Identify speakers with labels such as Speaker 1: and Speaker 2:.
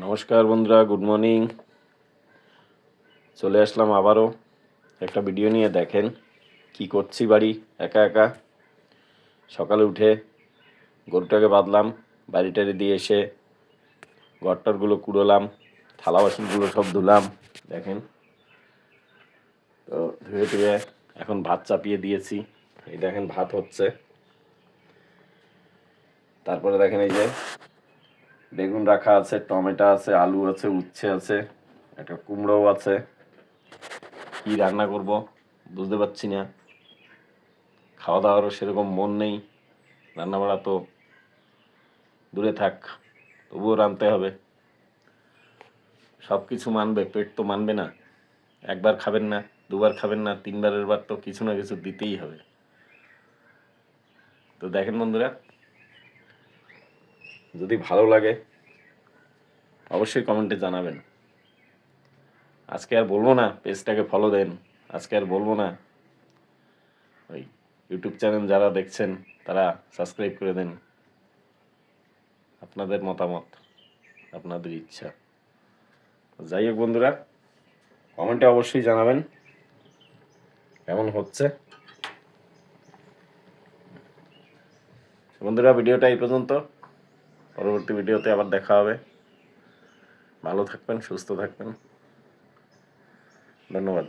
Speaker 1: নমস্কার বন্ধুরা, good morning. চলে আসলাম আবারও একটা ভিডিও নিয়ে। দেখেন কি করছি বাড়ি একা একা। সকালে উঠে গরুটাকে বাঁধলাম, বাড়িটারে দিয়ে এসে ঘরটারগুলো কুড়োলাম, থালা বাসনগুলো সব ধুলাম। দেখেন তো ধুয়ে টুয়ে এখন ভাত চাপিয়ে দিয়েছি। এই দেখেন ভাত হচ্ছে। তারপরে দেখেন এই যে বেগুন রাখা আছে, টমেটো আছে, আলু আছে, উচ্ছে আছে, একটা কুমড়োও আছে। কি রান্না করব বুঝতে পারছি না। খাওয়া দাওয়ারও সেরকম মন নেই, রান্না বাড়া তো দূরে থাক, তবুও রাঁধতে হবে। সব কিছু মানবে, পেট তো মানবে না। একবার খাবেন না, দুবার খাবেন না, তিনবারের বার তো কিছু না কিছু দিতেই হবে। তো দেখেন বন্ধুরা, যদি ভালো লাগে অবশ্যই কমেন্টে জানাবেন। আজকে আর বলবো না পেজটাকে ফলো দেন, আজকে আর বলবো না ওই ইউটিউব চ্যানেল যারা দেখছেন তারা সাবস্ক্রাইব করে দেন। আপনাদের মতামত, আপনাদের ইচ্ছা। যাই হোক বন্ধুরা, কমেন্টে অবশ্যই জানাবেন কেমন হচ্ছে। বন্ধুরা, ভিডিওটা এই পর্যন্ত। পরবর্তী ভিডিওতে আবার দেখা হবে। ভালো থাকবেন, সুস্থ থাকবেন। ধন্যবাদ।